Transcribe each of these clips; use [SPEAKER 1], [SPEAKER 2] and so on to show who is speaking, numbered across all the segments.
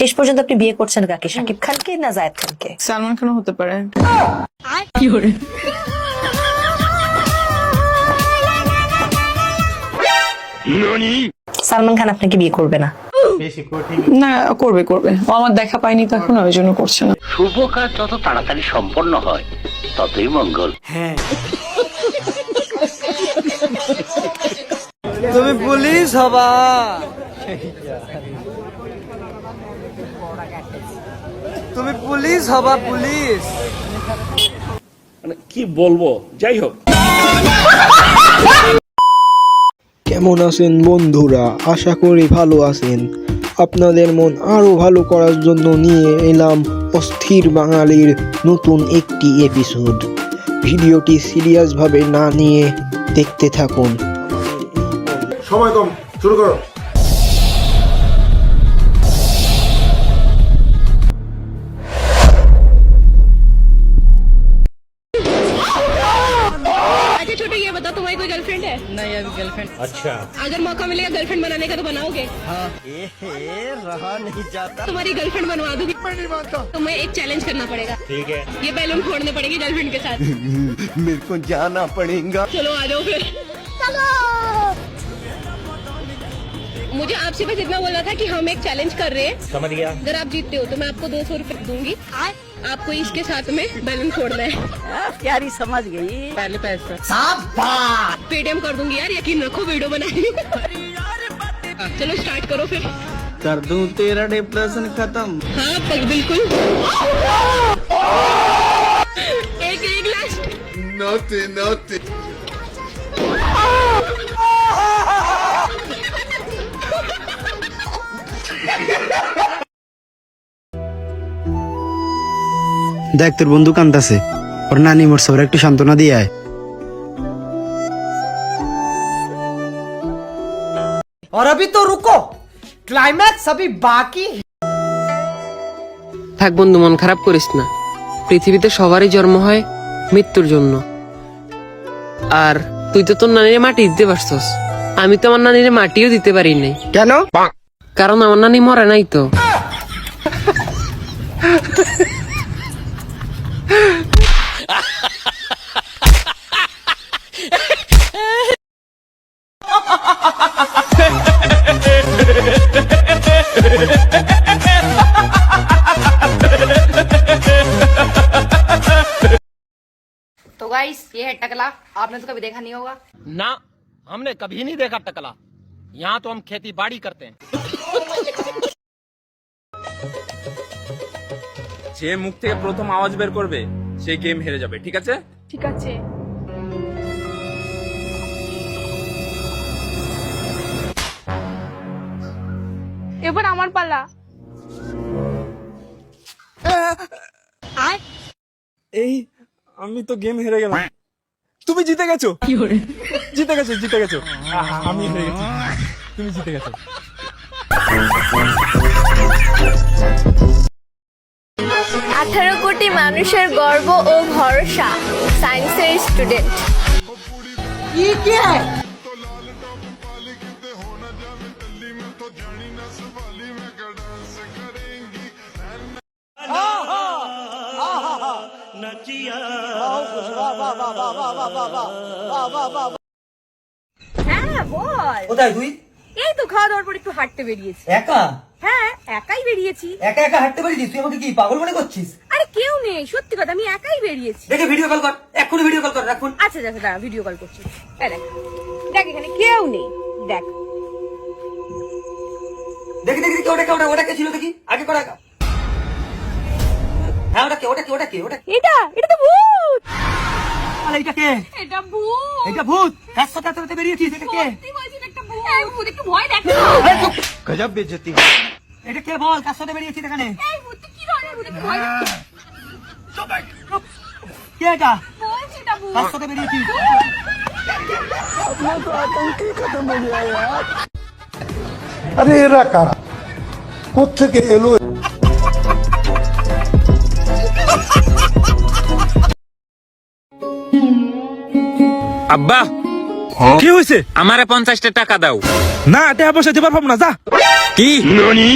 [SPEAKER 1] শেষ পর্যন্ত আপনি বিয়ে করছেন কাকে, শাকিব খানকে না জায়েদ খানকে?
[SPEAKER 2] সালমান খানও হতে পারে।
[SPEAKER 1] সালমান খান আপনাকে বিয়ে করবে না?
[SPEAKER 2] না, করবে করবে, ও আমার দেখা পায়নি তো এখন, ওই জন্য করছে না।
[SPEAKER 3] শুভ কাজ যত তাড়াতাড়ি সম্পন্ন হয় ততই মঙ্গল।
[SPEAKER 4] তুমি পুলিশ হবা, তুমি পুলিশ হবা, পুলিশ।
[SPEAKER 5] মানে কি বলবো, যাই হোক।
[SPEAKER 6] কেমন আছেন বন্ধুরা? আশা করি ভালো আছেন। আপনাদের মন আরো ভালো করার জন্য নিয়ে এলাম অস্থির বাঙালির নতুন একটি এপিসোড। ভিডিওটি সিরিয়াসভাবে না নিয়ে দেখতে থাকুন।
[SPEAKER 7] সময় কম, শুরু করো।
[SPEAKER 8] अच्छा छोटे, ये बताओ तुम्हारी कोई गर्लफ्रेंड है?
[SPEAKER 4] नहीं, अभी गर्लफ्रेंड।
[SPEAKER 5] अच्छा,
[SPEAKER 8] अगर मौका मिलेगा गर्लफ्रेंड बनाने का तो बनाओगे?
[SPEAKER 4] हाँ। रहा नहीं जाता।
[SPEAKER 8] तुम्हारी गर्लफ्रेंड बनवा दूंगी। तुम्हें एक चैलेंज करना पड़ेगा।
[SPEAKER 5] ठीक है।
[SPEAKER 8] ये बैलून फोड़ने पड़ेंगे गर्लफ्रेंड के साथ।
[SPEAKER 7] मेरे को जाना पड़ेगा।
[SPEAKER 8] चलो आ जाओ फिर। मुझे आपसे बस इतना बोलना था कि हम एक चैलेंज कर रहे हैं।
[SPEAKER 5] समझ गया।
[SPEAKER 8] अगर आप जीतते हो तो मैं आपको 200 रुपए दूंगी। आपको इसके साथ में बैलून फोड़ना है।
[SPEAKER 4] प्यारी समझ गई। पहले पैसे।
[SPEAKER 8] पेटीएम कर दूंगी यार, यकीन रखो वीडियो बनाएंगे। चलो स्टार्ट करो फिर।
[SPEAKER 4] कर दूं तेरा डिप्रेशन खत्म।
[SPEAKER 8] हाँ बिल्कुल। एक लास्ट।
[SPEAKER 7] Naughty naughty.
[SPEAKER 9] দেখ তোর বন্ধু কান্দাছে, ওর নানি মরছে, ওর একটু সান্ত্বনা দিয়ে আয়।
[SPEAKER 4] और अभी तो रुको, क्लाइमैक्स अभी बाकी।
[SPEAKER 10] থাক বন্ধু, মন খারাপ করিস না। পৃথিবীতে সবারই জন্ম হয় মৃত্যুর জন্য। আর তুই তো তোর নানিরে মাটি দিতে পারছস, আমি তো আমার নানিরে মাটিও দিতে পারি নাই।
[SPEAKER 9] কেন?
[SPEAKER 10] কারণ আমার নানি মরে নাই তো।
[SPEAKER 8] तो गाइस ये है टकला, आपने तो कभी देखा नहीं होगा
[SPEAKER 3] ना, हमने कभी नहीं देखा टकला। यहाँ तो हम खेती बाड़ी करते हैं।
[SPEAKER 5] যে মুখ থেকে প্রথম আওয়াজ বের করবে সে গেম হেরে যাবে, ঠিক আছে?
[SPEAKER 8] ঠিক আছে। এবার আমার পালা।
[SPEAKER 5] এই আমি তো গেম হেরে গেলাম। তুমি জিতে গেছো। জিতে গেছো, জিতে গেছো। আমি হেরে গেছি, তুমি জিতে গেছো।
[SPEAKER 8] 18 কোটি মানুষের গর্ব ও ভরসা, সায়েন্সের স্টুডেন্ট। হ্যাঁ বল।
[SPEAKER 4] কোথায় তুই?
[SPEAKER 8] এই তো খাওয়া দাওয়ার পর একটু হাঁটতে বেরিয়েছি।
[SPEAKER 4] একা?
[SPEAKER 8] হ্যাঁ একাই বেরিয়েছি।
[SPEAKER 4] একা একা হাঁটতে পারিস? তুই আমাকে কি পাগল মনে করছিস?
[SPEAKER 8] আরে কেউ নেই, সত্যি কথা, আমি একাই বেরিয়েছি।
[SPEAKER 4] দেখে ভিডিও কল কর, এক্ষুনি ভিডিও কল কর, এখন।
[SPEAKER 8] আচ্ছা দেখো, দাঁড়া ভিডিও কল করছি। এই দেখ, দেখ এখানে কেউ নেই, দেখ।
[SPEAKER 4] দেখি দেখি দেখি, ওটা কে? ওটা কে ছিল দেখি, আগে কর আগে। হ্যাঁ ওটা কে? ওটা কে? ওটা কে? ওটা
[SPEAKER 8] এটা তো ভূত।
[SPEAKER 4] আরে এটা কে?
[SPEAKER 8] এটা ভূত।
[SPEAKER 4] এটা ভূত? কার সাথে এত বেরিয়েছিস? এটা কে?
[SPEAKER 8] সত্যি বলছি, একটা ভূত। এই ভূত একটু ভয় দেখ।
[SPEAKER 7] गजब बेइज्जती।
[SPEAKER 4] এটা কে বল, কার সাথে বেরিয়েছিস এখানে?
[SPEAKER 8] এই ভূত কি ধরনের ভূত, একটু ভয় দেখ।
[SPEAKER 4] কে এটা?
[SPEAKER 8] বলছি এটা ভূত।
[SPEAKER 4] কার সাথে বেরিয়েছিস?
[SPEAKER 7] আরে এরা কারা, কোত্থেকে এলো?
[SPEAKER 5] আব্বা
[SPEAKER 9] কি হয়েছে?
[SPEAKER 5] আমারে 50টা টাকা দাও।
[SPEAKER 9] না, টাকা পয়সা দিতে পারবো না, যা।
[SPEAKER 5] কি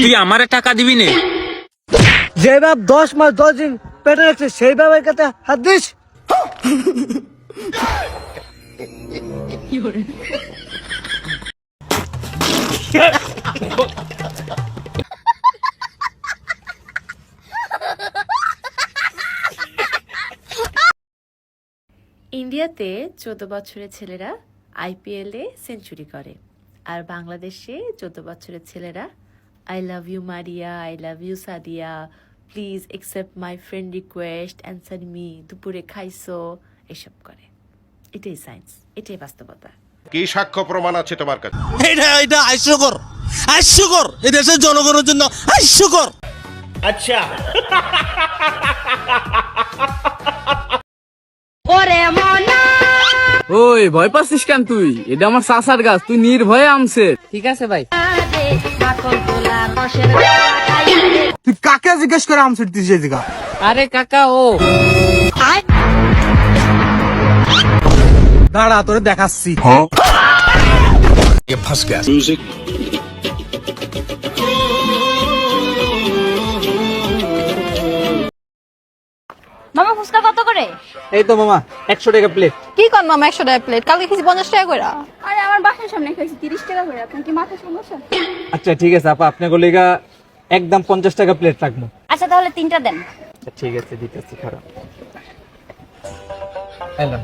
[SPEAKER 5] তুই আমারে টাকা দিবি নে?
[SPEAKER 4] যে বাপ 10 মাস 10 দিন পেটে রাখছে সেই বাবার কাছে হাত দিস।
[SPEAKER 11] ইন্ডিয়াতে 14 বছরের ছেলেরা আইপিএলে সেঞ্চুরি করে, আর বাংলাদেশে 14 বছরের ছেলেরা I love you Maria, I love you Sadia, please accept my friend request, answer me, দুপুরে খাইছো, এসব করে। এটাই সায়েন্স, এটাই বাস্তবতা।
[SPEAKER 7] কি সাক্ষ্য প্রমাণ আছে তোমার কাছে?
[SPEAKER 4] এটা হাস্যকর, হাস্যকর, এই দেশের জনগণের জন্য হাস্যকর।
[SPEAKER 3] अच्छा
[SPEAKER 8] ওরে মনা
[SPEAKER 10] ওই ভয় পাচ্ছিস কেন তুই? এটা আমার চাচার গাছ, তুই নির্ভয়ে আমছে। ঠিক আছে ভাই।
[SPEAKER 8] দে মাখন তোলা রসের
[SPEAKER 4] তুই কাকে জিজ্ঞেস করে আমসিট দিস এই জায়গা?
[SPEAKER 10] আরে কাকা ও
[SPEAKER 4] দাঁড়া তোরে দেখাচ্ছি।
[SPEAKER 8] মামা ফুচকা কত করে?
[SPEAKER 4] এই তো মামা 100 টাকা প্লেট।
[SPEAKER 2] কি কর মামা 100 টাকা প্লেট? কালকে খেয়েছি 50 টাকা করে।
[SPEAKER 8] আরে আমার বাসার সামনে খাইছি 30 টাকা করে। আপনি কি মাথা সমস্যা?
[SPEAKER 4] আচ্ছা ঠিক আছে আপা, আপনার গলিগা একদম 50 টাকা প্লেট রাখবো।
[SPEAKER 8] আচ্ছা তাহলে 3টা দেন।
[SPEAKER 4] ঠিক আছে দিতেছি, খারাপ এলাম।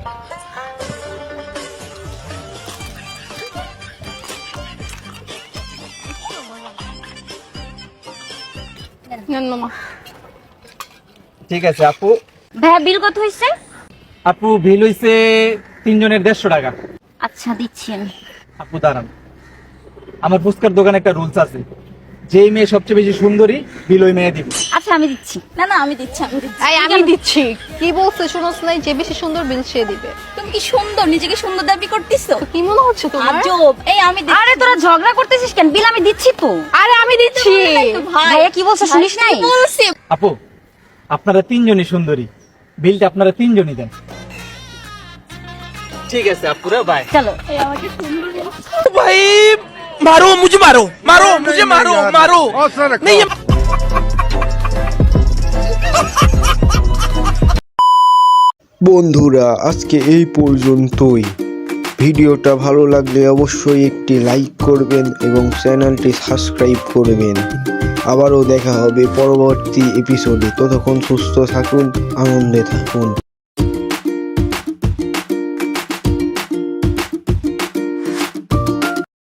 [SPEAKER 2] নেন মামা।
[SPEAKER 4] ঠিক আছে আপু।
[SPEAKER 8] ভাইয়া বিল কত হইছে?
[SPEAKER 4] আপু বিল হইছে 3 জনের 150 টাকা।
[SPEAKER 8] আচ্ছা দিচ্ছি আমি।
[SPEAKER 4] আপু দাঁড়ান, আমার ফুচকার দোকানে একটা রুলস আছে, যেই মেয়ে সবচেয়ে বেশি সুন্দরী বিল ওই মেয়ে দিব।
[SPEAKER 8] আচ্ছা আমি দিচ্ছি। না না আমি দিচ্ছি, আমি দিচ্ছি।
[SPEAKER 2] এই আমি দিচ্ছি। কি বলছিস শুনোস নাই? যে বেশি সুন্দর বিল সে দিবে।
[SPEAKER 8] তুমি কি সুন্দর, নিজেকে সুন্দর দাবি করতেছো?
[SPEAKER 2] কি মনে হচ্ছে তোমার?
[SPEAKER 8] আজব। এই আমি দিচ্ছি। আরে তোরা ঝগড়া করতেছিস কেন? বিল আমি দিচ্ছি তো।
[SPEAKER 2] আরে আমি দিচ্ছি।
[SPEAKER 8] ভাইয়া কি বলছ শুনিস নাই? বলছি।
[SPEAKER 4] আপু আপনারা 3 জনই সুন্দরী, বিলটা আপনারা 3 জনই দেন। ঠিক আছে আপুরা, বাই।
[SPEAKER 8] চলো। এই আমাকে সুন্দর
[SPEAKER 5] भाई मारो मुझे, मारो मारो मुझे, मारो मारो नहीं।
[SPEAKER 6] বন্ধুরা আজকে এই পর্যন্তই। ভিডিওটা ভালো লাগলে অবশ্যই একটি লাইক করবেন এবং চ্যানেলটি সাবস্ক্রাইব করবেন। আবারও দেখা হবে পরবর্তী এপিসোডে। ততক্ষণ সুস্থ থাকুন, আনন্দে থাকুন।